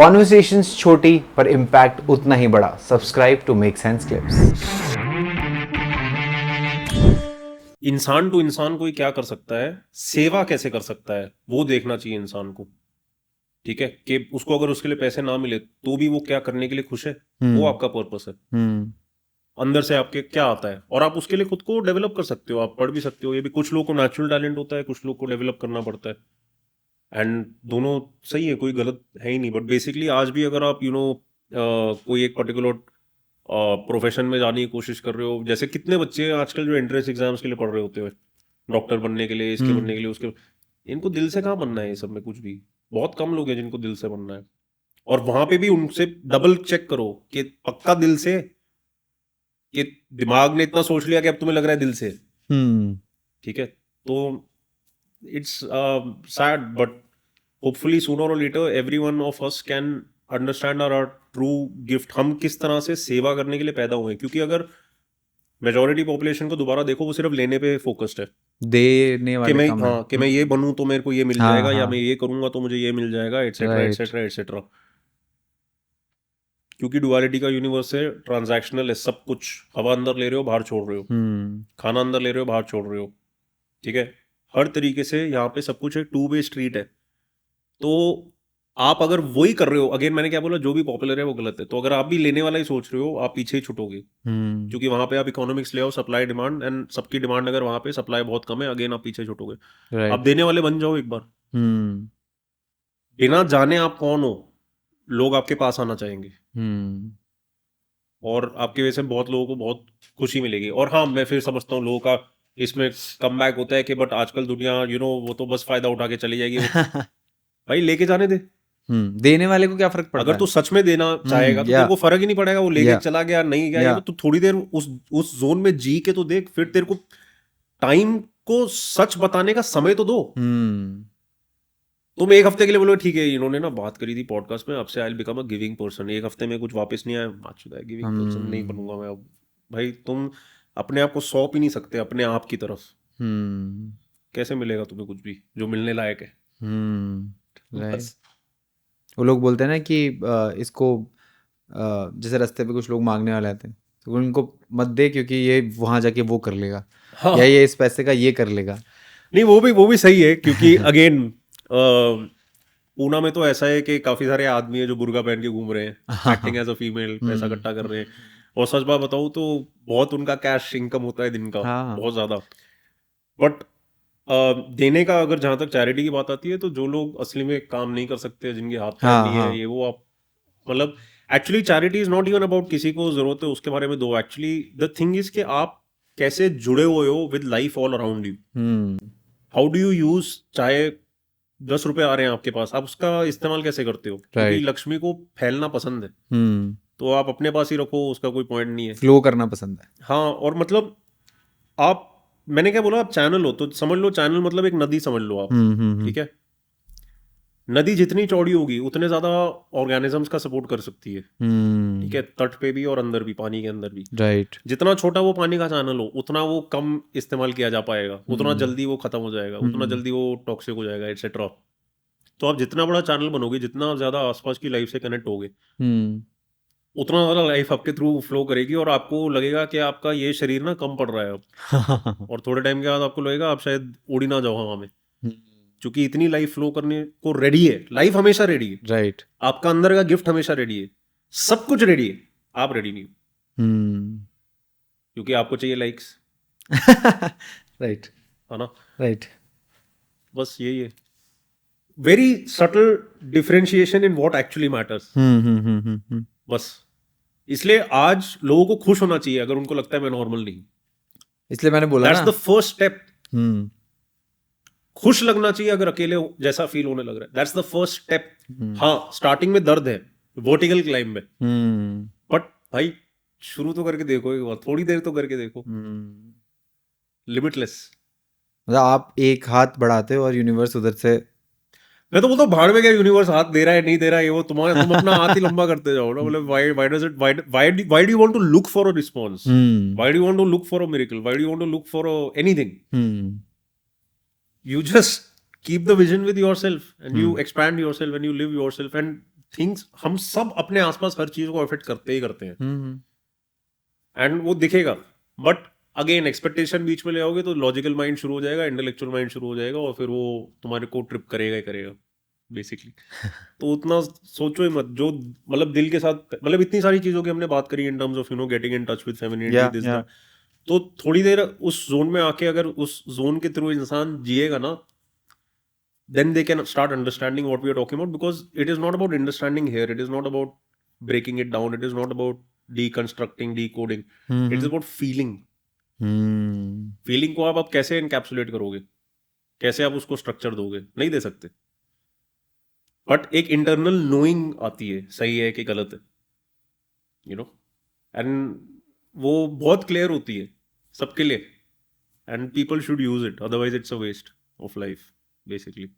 Conversations छोटी पर impact उतना ही बड़ा। Subscribe to Make Sense Clips. इंसान टू इंसान कोई क्या कर सकता है, सेवा कैसे कर सकता है, वो देखना चाहिए इंसान को। ठीक है कि उसको अगर उसके लिए पैसे ना मिले तो भी वो क्या करने के लिए खुश है, वो आपका पर्पस है। अंदर से आपके क्या आता है और आप उसके लिए खुद को डेवलप कर सकते हो, आप पढ़ भी सकते हो। ये भी कुछ लोगों को नेचुरल टैलेंट होता है, कुछ लोग को डेवलप करना पड़ता है। एंड दोनों सही है, कोई गलत है ही नहीं। बट बेसिकली आज भी अगर आप कोई एक पर्टिकुलर प्रोफेशन में जाने की कोशिश कर रहे हो, जैसे कितने बच्चे आजकल जो एंट्रेंस एग्जाम्स के लिए पढ़ रहे होते हैं, डॉक्टर बनने के लिए, इसके बनने के लिए, उसके, इनको दिल से कहाँ बनना है ये सब में कुछ भी। बहुत कम लोग हैं जिनको दिल से बनना है। और वहां पे भी उनसे डबल चेक करो कि पक्का दिल से, कि दिमाग ने इतना सोच लिया कि अब तुम्हें लग रहा है दिल से। ठीक है, तो it's sad but hopefully sooner or later every one of us can understand our true gift. हम किस तरह से सेवा करने के लिए पैदा हुए हैं, क्योंकि अगर मेजोरिटी पॉपुलेशन को दोबारा देखो, वो सिर्फ लेने पे फोकस्ड है देने कि वाले मैं, कम है। हाँ, कि मैं ये बनूं तो मेरे को ये मिल हाँ जाएगा, या हाँ मैं ये करूंगा तो मुझे ये मिल जाएगा, एटसेट्रा राइट। Etcetera etcetera. क्योंकि डुअलिटी का यूनिवर्स है, ट्रांजैक्शनल है सब कुछ। हवा अंदर ले रहे हो, बाहर छोड़ रहे हो, खाना अंदर ले रहे हो, बाहर छोड़ रहे हो। ठीक है, हर तरीके से यहाँ पे सब कुछ एक टू वे स्ट्रीट है। तो आप अगर वही कर रहे हो, अगेन मैंने क्या बोला, जो भी पॉपुलर है वो गलत है। तो अगर आप भी लेने वाला ही सोच रहे हो, आप पीछे ही छूटोगे। क्योंकि वहां पे आप इकोनॉमिक्स ले आओ, सप्लाई डिमांड, एंड सबकी डिमांड अगर वहां पे सप्लाई बहुत कम है, अगेन आप पीछे छूटोगे। आप राइट। देने वाले बन जाओ एक बार। बिना जाने आप कौन हो, लोग आपके पास आना चाहेंगे, और आपकी वजह से बहुत लोगों को बहुत खुशी मिलेगी। और हाँ, मैं फिर समझता हूँ लोगों का इसमें कम बैक होता है कि बट आजकल दुनिया वो तो बस फायदा उठा के चली जाएगी। वो भाई लेके जाने दे। देने वाले को क्या फर्क पड़ता अगर है। तू सच में देना चाहेगा तो या तेरे को फर्क ही नहीं पड़ेगा वो लेके या चला गया नहीं गया। या ये तो थोड़ी देर उस जोन में जी के तो देख, फिर तेरे को टाइम को सच बताने का समय तो दो। तुम एक हफ्ते के लिए बोलो ठीक है, इन्होंने ना बात करी थी पॉडकास्ट में, अब से I will become a giving person, एक हफ्ते में कुछ वापस नहीं आया, बातचुदा है, गिविंग पर्सन नहीं बनूंगा मैं अब। भाई तुम अपने आप को सौंप ही नहीं सकते अपने आप की तरफ। कैसे मिलेगा तुम्हें कुछ भी जो मिलने लायक है। राइट। बस। वो लोग बोलते हैं ना कि इसको जैसे रास्ते पे कुछ लोग मांगने वाले आते हैं तो उनको मत दे क्योंकि ये वहां जाके वो कर लेगा, हाँ, या ये इस पैसे का ये कर लेगा। नहीं वो भी सही है, क्योंकि अगेन पूना में तो ऐसा है कि काफी सारे आदमी है जो बुर्का पहन के घूम रहे हैं, एक्टिंग एज अ फीमेल, पैसा इकट्ठा कर रहे हैं। और सच बात बताऊं तो बहुत उनका कैश इनकम होता है दिन का, हाँ। बहुत ज्यादा। बट देने का अगर जहां तक चैरिटी की बात आती है, तो जो लोग असली में काम नहीं कर सकते, जिनके हाथ पैर हाँ नहीं है, हाँ ये वो, आप मतलब actually charity is not even about किसी को जरूरत है उसके बारे में दो। एक्चुअली द थिंग इज कि आप कैसे जुड़े हुए हो with life all around you. How do you use, चाहे 10 रुपए आ रहे हैं आपके पास, आप उसका इस्तेमाल कैसे करते हो, क्योंकि राइट। लक्ष्मी को फैलना पसंद है। तो आप अपने पास ही रखो, उसका कोई पॉइंट नहीं है। फ्लो करना पसंद है। हाँ, और मतलब आप, मैंने क्या बोला, आप चैनल हो तो समझ लो, चैनल मतलब एक नदी समझ लो आप। ठीक है, नदी जितनी चौड़ी होगी उतने ज्यादा ऑर्गेनिजम्स का सपोर्ट कर सकती है। ठीक है, तट पे भी और अंदर भी, पानी के अंदर भी। राइट। जितना छोटा वो पानी का चैनल हो, उतना वो कम इस्तेमाल किया जा पाएगा, उतना जल्दी वो खत्म हो जाएगा, उतना जल्दी वो टॉक्सिक हो जाएगा, एटसेट्रा। तो आप जितना बड़ा चैनल बनोगे, जितना ज्यादा आसपास की लाइफ से कनेक्ट होगे, उतना ज्यादा लाइफ आपके थ्रू फ्लो करेगी, और आपको लगेगा कि आपका ये शरीर ना कम पड़ रहा है अब। और थोड़े टाइम के बाद आपको लगेगा आप शायद उड़ ही ना जाओ हवा में, क्योंकि इतनी लाइफ फ्लो करने को रेडी है। लाइफ हमेशा रेडी है, राइट। आपका अंदर का गिफ्ट हमेशा रेडी है, सब कुछ रेडी है। आप रेडी नहीं हो, क्योंकि आपको चाहिए लाइक्स, राइट। है ना। राइट। बस यही है, very subtle differentiation in what actually matters. बस इसलिए आज लोगों को खुश होना चाहिए अगर उनको लगता है मैं नॉर्मल नहीं। इसलिए मैंने बोला दैट्स ना। The first step. खुश लगना चाहिए अगर अकेले जैसा फील होने लग रहा है, दैट्स द फर्स्ट स्टेप। हाँ, स्टार्टिंग में दर्द है, वर्टिकल क्लाइंब में, बट भाई शुरू तो करके देखो एक बार, थोड़ी देर तो करके देखो, लिमिटलेस। मतलब आप एक हाथ बढ़ाते हो और यूनिवर्स उधर से। मैं तो बोलता हूँ भाड़ में गया यूनिवर्स, हाथ दे रहा है नहीं दे रहा है ये वो, तुम अपना हाथ ही लंबा करते जाओ ना। मतलब why does it, why do you want to look for a response, why do you want to look for a miracle, why do you want to look for anything. You just keep the vision with yourself, and you expand yourself, and you live yourself, and things, हम सब अपने आसपास हर चीज को affect करते ही करते हैं, हम्म and वो दिखेगा। बट अगेन एक्सपेक्टेशन बीच में ले आओगे तो लॉजिकल माइंड शुरू हो जाएगा, इंटेलेक्चुअल माइंड शुरू हो जाएगा, और फिर वो तुम्हारे को ट्रिप करेगा ही करेगा बेसिकली। तो उतना सोचो ही मत, जो मतलब दिल के साथ, मतलब इतनी सारी चीजों की हमने बात करी in terms of getting in touch with femininity, this या दैट। तो थोड़ी देर उस जोन में आके अगर उस जोन के थ्रू इंसान जिएगा ना, then they can start understanding what we are talking about, because it is not about understanding here, it is not about breaking it down, it is not about deconstructing, decoding, it is hmm about feeling। Hmm feeling को आप कैसे encapsulate करोगे, कैसे आप उसको structure दोगे, नहीं दे सकते। बट एक इंटरनल नोइंग आती है, सही है कि गलत है, यू नो, एंड वो बहुत क्लियर होती है सबके लिए, and people should use it, otherwise it's a waste of life basically.